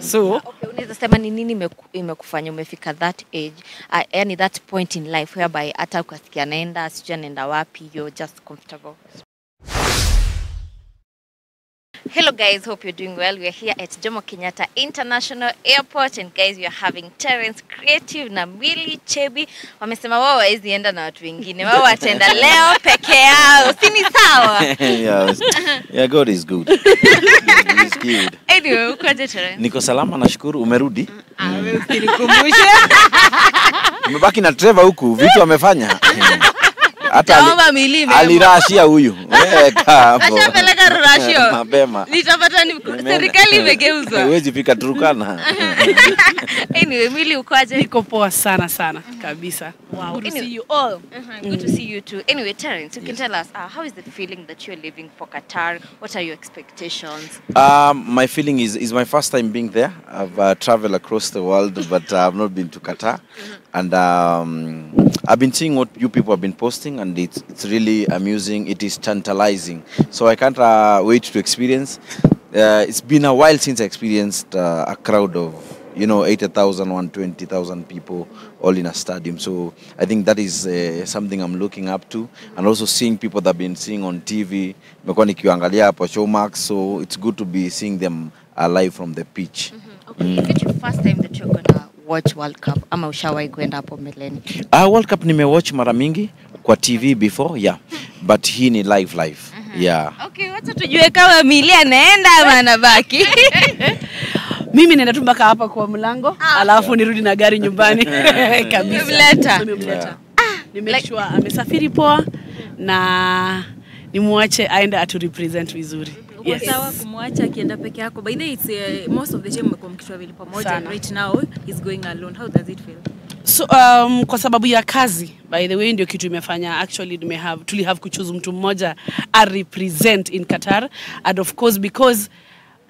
So okay, unaweza sema ni nini imekufanya umefika that age, yani that point in life whereby hata ukasikia naenda sijui naenda wapi, you're just comfortable? Hello guys, hope you're doing well. We are here at Jomo Kenyatta International Airport, and guys, we are having Terrence, Creative na Millie, Chebby. Wamesema wao hawezi enda na watu wengine. Wao wataenda leo peke yao. Si ni sawa? Yeah, God is good. He's good. Anyway, ukoje Terrence? Niko salama nashukuru, umerudi? wewe usinikumbushe. Umebaki na Trevor huku, vitu amefanya. Hata milime. Alirashia huyu. Weka hapo. Ashapeleka rashio. Mapema. Litapata ni serikali imegeuzwa. Huwezi fika Turkana. Anyway, Millie ukoje? Niko poa sana kabisa. Wow. Good to see you all. Good to see you too. Anyway, Terrence, you can tell us how is it feeling that you're living for Qatar? What are your expectations? My feeling is my first time being there. I've traveled across the world, but I've not been to Qatar. And I've been seeing what you people have been posting, and it's really amusing. It is tantalizing. So I can't wait to experience. It's been a while since I experienced a crowd of 80,000, 120,000 people all in a stadium. So I think that is something I'm looking up to, and also seeing people that I've been seeing on TV. So it's good to be seeing them live from the pitch. Okay, is it your first time that you're gonna watch World Cup ama ushawahi kwenda hapo mbeleni? World Cup nimewatch mara mingi kwa TV before, yeah, but hii ni live. Yeah. Okay, wacha tujue kama Millie anaenda ama anabaki. Mimi nenda tu mpaka hapa kwa mlango, alafu nirudi na gari nyumbani. Kabisa. Nimemleta. Nimesure amesafiri poa na nimwache aende atu represent vizuri. Yes. Sawa kumwacha akienda peke yako. By the way, it's most of the time mmekuwa mkitravel pamoja. Right now he's going alone. How does it feel? So kwa sababu ya kazi, by the way, ndio kitu imefanya actually tuli have kuchoose mtu mmoja a represent in Qatar, and of course because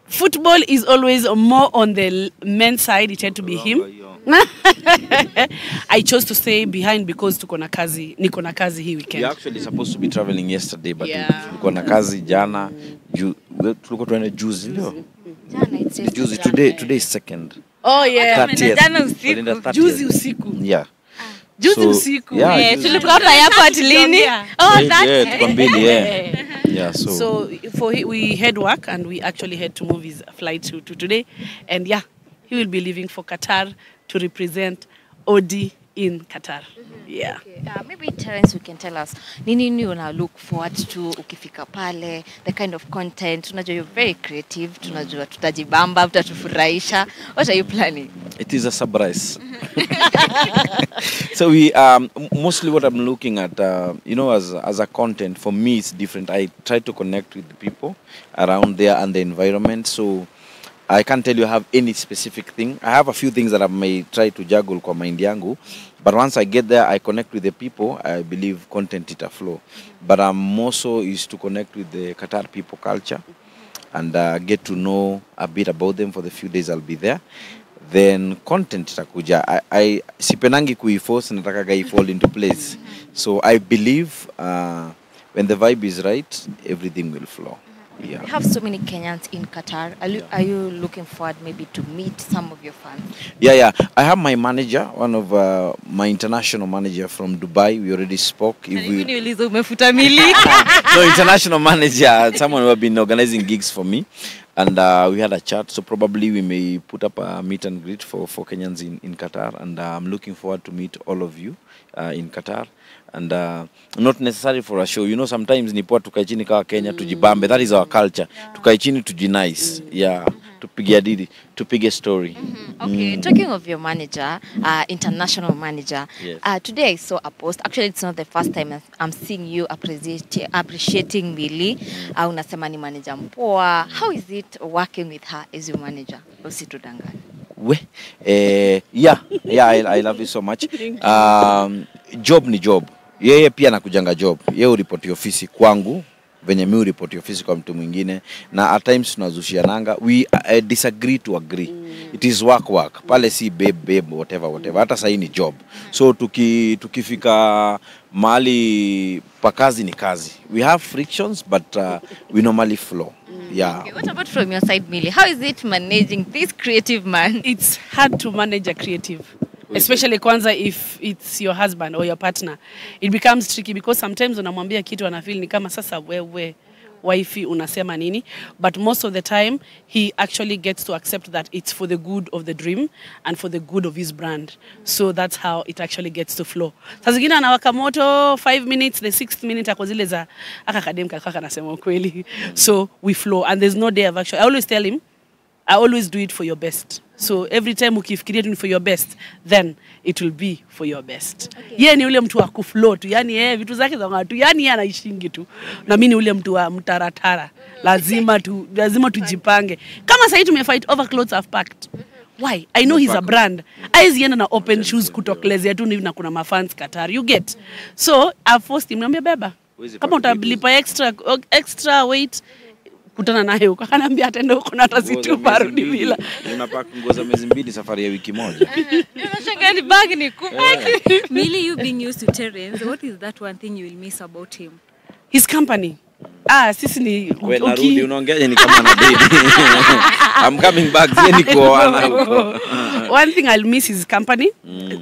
football is always more on the men's side, it had to be him. I chose to stay behind because niko na kazi hii weekend. You're actually supposed to be traveling yesterday, but tulikuwa na kazi jana. Tulikuwa tuende juzi leo. Jana it's juzi, today is second. Oh yeah. Jana usiku. Juzi usiku. Yeah. Juzi usiku. Yeah, tulikuwa hapa airport lini? Oh, that's yeah. So we had work, and we actually had to move his flight to today, and yeah, he will be leaving for Qatar to represent OD in Qatar. Yeah. Okay. Maybe Terrence, you can tell us nini una look forward to ukifika pale, the kind of content. Tunajua you're very creative, tunajua tutajibamba, utatufurahisha. What are you planning? It is a surprise. So we mostly what I'm looking at, as a content for me, it's different. I try to connect with the people around there and the environment. So I can't tell you I have any specific thing. I have a few things that I may try to juggle kwa mind yangu, but once I get there, I connect with the people. I believe content it a flow. But I'm more so is to connect with the Qatar people culture and get to know a bit about them for the few days I'll be there. Then content itakuja. I sipenangi kuiforce, nataka fall into place. So I believe when the vibe is right, everything will flow. Yeah. We have so many Kenyans in Qatar. Are you looking forward maybe to meet some of your fans? Yeah. I have my manager, one of my international manager from Dubai. We already spoke. No, international manager, someone who have been organizing gigs for me. And we had a chat, so probably we may put up a meet and greet for Kenyans in Qatar. And I'm looking forward to meet all of you in Qatar. And not necessarily for a show. Sometimes ni poa tukae chini kama Kenya tujibambe. That is our culture. Tukae chini tujinice. Yeah. Tupige hadithi, tupige story. Okay, talking of your manager, international manager. Yes. Today I saw a post. Actually, it's not the first time I'm seeing you appreciating Millie. Unasema ni manager mpoa. How is it working with her as your manager? Usitudanganye. I love you so much. Job ni job. Yeye pia nakujanga job. Yeye uripoti ofisi kwangu venye mi report your physical mtu mwingine, na at times tunazushiananga, we disagree to agree. It is work pale, si babe whatever, hata sahi ni job. So tukifika mali pa kazi ni kazi, we have frictions but we normally flow. Yeah. Okay, what about from your side, Millie? How is it managing this creative man? It's hard to manage a creative, especially kwanza if it's your husband or your partner. It becomes tricky because sometimes unamwambia kitu anafeel ni kama sasa wewe wifey unasema nini, but most of the time he actually gets to accept that it's for the good of the dream and for the good of his brand. So that's how it actually gets to flow. Sasa zingine anawaka moto 5 minutes, the 6th minute ako zile za akakadem kaka anasema ukweli. So we flow, and there's no day of actually, I always tell him, I always do it for your best. So every time ukifikiria tu for your best, then it will be for your best. Okay. Yeye ni ule mtu wa kuflow tu, yani vitu zake za watu, yani yeye anaishingi tu. Na mimi ni ule mtu wa mtaratara. Lazima tujipange. Kama sasa tumefight over clothes I've packed. Why? I know he's a brand. Aizi yenda na open shoes kutokelezea tu na kuna mafans Qatar. You get. So I've forced him, niambia beba. Kama utalipa extra weight, kutana naye huko, ananiambia atende huko na atazitupa rudi bila. Unapaka nguo za miezi 2 safari ya wiki moja. Unashangaa ni bag ni kubwa. Millie, you being used to Terrence, what is that one thing you will miss about him? His company. Sisi ni wewe narudi unaongeaje ni kama na baby. I'm coming back zeni kuoana huko. One thing I'll miss is company.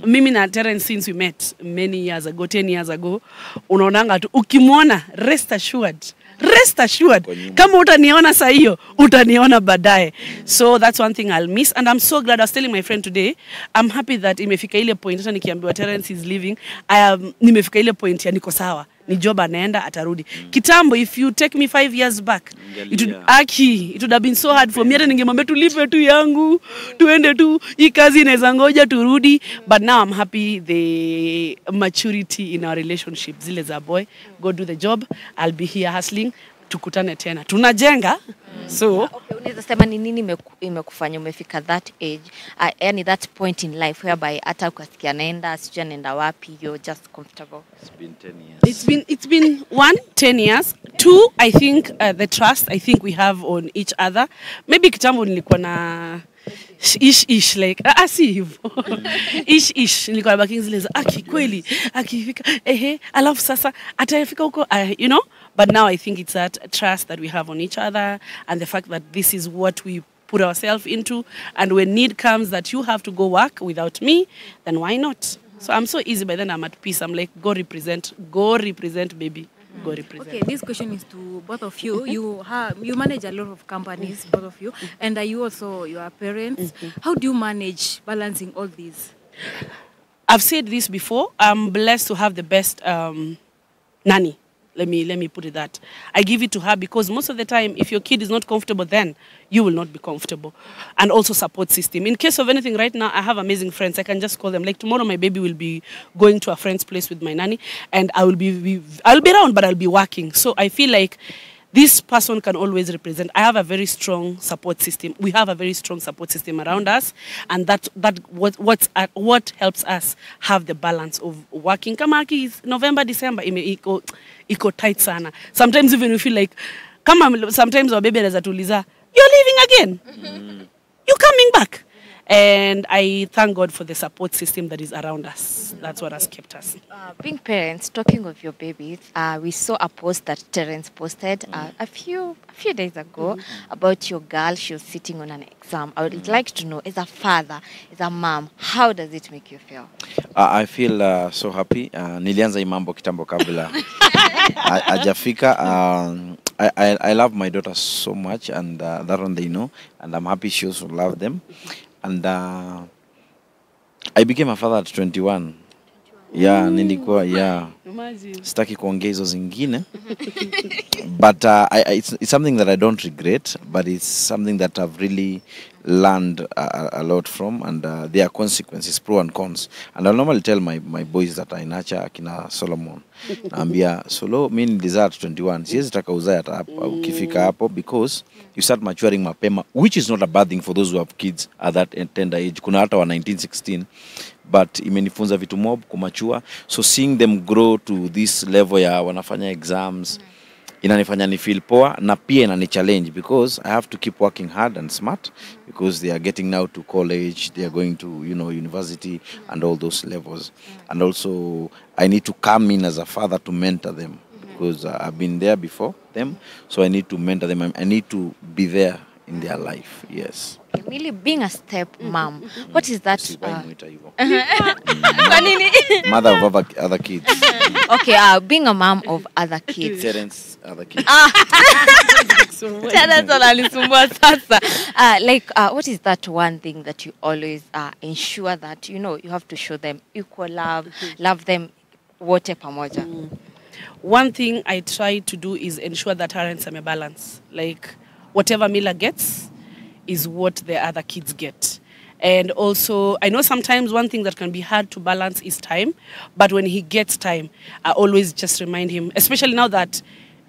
Mimi na Terrence since we met many years ago, 10 years ago, unaonanga tu ukimwona rest assured kama utaniona saa hiyo utaniona baadaye. So that's one thing I'll miss, and I'm so glad. I was telling my friend today, I'm happy that imefika ile point hata nikiambiwa Terrence is leaving, nimefika ile point ya niko sawa, ni job anaenda atarudi. Kitambo, if you take me 5 years back, it would have been so hard for me. Hata ningemwambia tulipe tu yangu, tuende tu, hii kazi inaweza ngoja turudi. But now I'm happy the maturity in our relationship. Zile za boy, go do the job, I'll be here hustling, tukutane tena. Tunajenga. So, okay, unaweza sema ni nini imekufanya umefika that age, yani that point in life whereby hata ukasikia naenda sijui anaenda wapi, you're just comfortable? It's been 10 years. It's been 1, 10 years. 2, I think the trust I think we have on each other. Maybe kitambo nilikuwa na ish like si hivyo. Ish nilikuwa baki zile za kweli akifika alafu sasa atafika huko, you know. But now I think it's that trust that we have on each other, and the fact that this is what we put ourselves into, and when need comes that you have to go work without me, then why not? So I'm so easy, but then I'm at peace. I'm like, go represent baby. Go represent. Okay, this question is to both of you. You manage a lot of companies, both of you, and you also your parents. How do you manage balancing all these? I've said this before. I'm blessed to have the best nanny. Let me put it that. I give it to her because most of the time, if your kid is not comfortable, then you will not be comfortable. And also support system. In case of anything right now, I have amazing friends. I can just call them. Like tomorrow, my baby will be going to a friend's place with my nanny, and I'll be around, but I'll be working. So I feel like this person can always represent. I have a very strong support system. We have a very strong support system around us, and what helps us have the balance of working. Kama is November, December, iko tight sana. Sometimes even we feel like, sometimes our baby anaweza tuuliza, you're leaving again? You're coming back? And I thank God for the support system that is around us. That's what has kept us. Being parents, talking of your babies, we saw a post that Terrence posted a few days ago about your girl. She was sitting on an exam. I would like to know, as a father, as a mom, how does it make you feel? I feel so happy. Nilianza imambo kitambo kabla ajafika. I love my daughter so much, and that one they know, and I'm happy she also love them. And I became a father at 21. Yeah, nilikuwa sitaki kuongea hizo zingine. But it's something that I don't regret, but it's something that I've really learned a lot from, and there are consequences, pro and cons. And I'll normally tell my boys that I nurture akina Solomon. Naambia Solo, mimi nilizaa at 21. Siwezi taka uzae ukifika hapo, because you start maturing mapema, which is not a bad thing for those who have kids at that tender age. Kuna hata wa 1916. But imenifunza vitu mob kumachua. So seeing them grow to this level ya wanafanya exams, inanifanya ni feel poa na pia inani challenge because I have to keep working hard and smart because they are getting now to college, they are going to, you know, university and all those levels. And also I need to come in as a father to mentor them because I've been there before them, so I need to mentor them. I need to be there in their life. Yes. Really being a step mom, what is that? Mother of other kids. Okay, being a mom of other kids. Terrence, other kids. Terrence ananisumbua sasa. Like, what is that one thing that you always ensure that, you know, you have to show them equal love, love them wote pamoja? One thing I try to do is ensure that Terrence am a balance. Like, whatever Mila gets is what the other kids get. And also, I know sometimes one thing that can be hard to balance is time, but when he gets time, I always just remind him, especially now that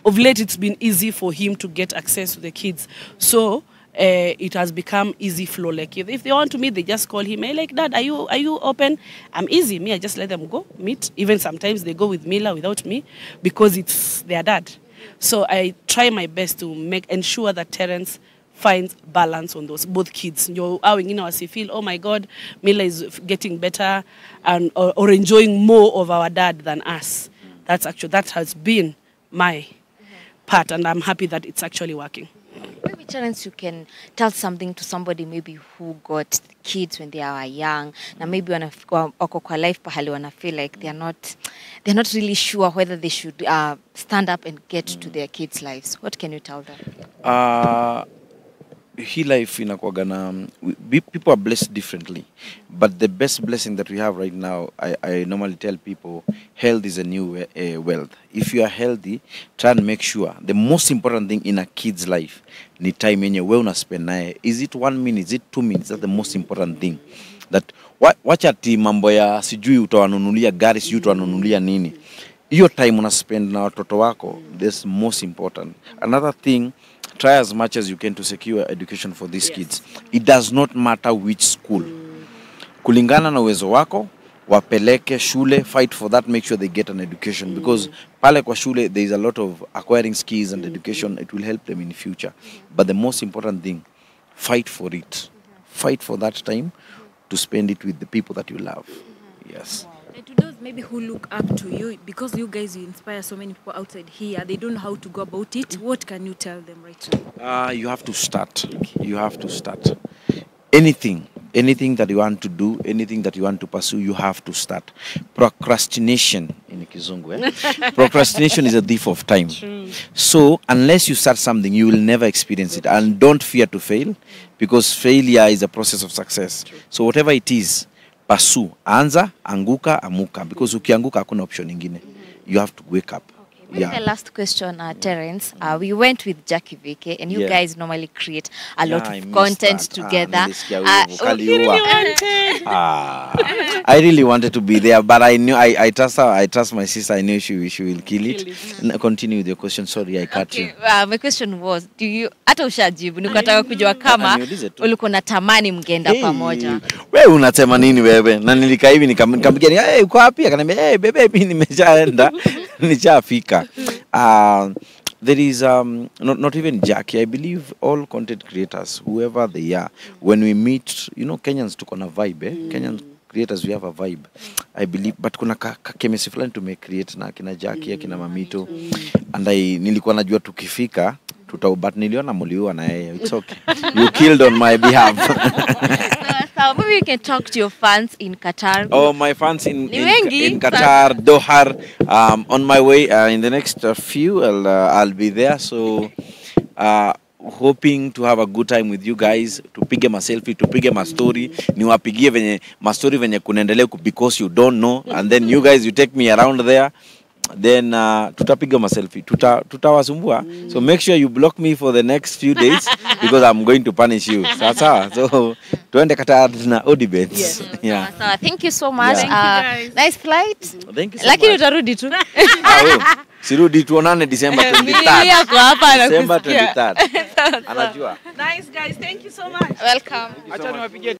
of late it's been easy for him to get access to the kids. So it has become easy flow. Like if they want to meet, they just call him. Hey, like, Dad, are you open? I'm easy. Me, I just let them go meet. Even sometimes they go with Mila without me because it's their dad. So I try my best to ensure that Terrence finds balance on those both kids. You know, as you feel, oh my God, Mila is getting better and or enjoying more of our dad than us. That has been my part, and I'm happy that it's actually working. Maybe Terrence, you can tell something to somebody maybe who got kids when they are young, and maybe wako kwa life pahali wana feel like they're not really sure whether they should stand up and get to their kids' lives. What can you tell them? He life inakuwaga na people are blessed differently, but the best blessing that we have right now, I normally tell people, health is a new wealth. If you are healthy, try and make sure the most important thing in a kid's life ni time yenye wewe una spend naye. Is it 1 minute, is it 2 minutes? That's the most important thing. That wacha ati mambo ya sijui utawanunulia gari, sijui utawanunulia nini. Hiyo time una spend na watoto wako, that's most important. Another thing, try as much as you can to secure education for these kids. It does not matter which school. Kulingana na uwezo wako, wapeleke shule, fight for that, make sure they get an education. Because pale kwa shule, there is a lot of acquiring skills and education. It will help them in the future. But the most important thing, fight for it. Fight for that time to spend it with the people that you love. Yes. And to those maybe who look up to you, because you guys, you inspire so many people outside here, they don't know how to go about it. What can you tell them right now? You have to start. You have to start. Anything that you want to do, anything that you want to pursue, you have to start. Procrastination in Kizungu. Procrastination is a thief of time. True. So unless you start something, you will never experience it. And don't fear to fail, because failure is a process of success. True. So whatever it is, pursue. Anza, anguka, amuka. Because ukianguka hakuna option ingine. You have to wake up. Maybe the last question, Terrence. We went with Jackie Vike, and you guys normally create a lot of content together. I really wanted to be there, but I knew I trust her. I trust my sister. I knew she will kill it. Continue with your question. Sorry, I cut you. My question was, do you hata ushajibu nikataka kujua kama ulikuwa unatamani mngenda pamoja? Wewe unasema nini wewe? Na nilikaa hivi nikampigia, "Hey, uko wapi?" Akaniambia, "Hey, bebe, mimi nimeshaenda." Nishafika. There is not even Jackie. I believe all content creators, whoever they are, when we meet, you know, Kenyans tuko na vibe, Kenyan creators, we have a vibe, I believe, but kuna chemistry fulani tumecreate na kina Jackie, kina Mamito, and nilikuwa najua tukifika but niliona muliua na yeye. It's okay. You killed on my behalf. So maybe you can talk to your fans in Qatar. Oh, my fans in Qatar, Doha. On my way in the next few, I'll be there. So hoping to have a good time with you guys. Tupige ma selfie, tupige ma story. Niwapigie venye ma story venye kunaendelea because you don't know. And then you guys, you take me around there. Then tutapiga ma selfie, tutawasumbua. So make sure you block me for the next few days because I'm going to punish you. Sasa, so tuende Qatar na Odibets. Yeah. So thank you so much. Thank you guys. Nice flight. Thank you so Lakini much. utarudi tu. Sirudi tuonane December 23rd. December 23rd. Anajua. Nice guys, thank you so much. Welcome.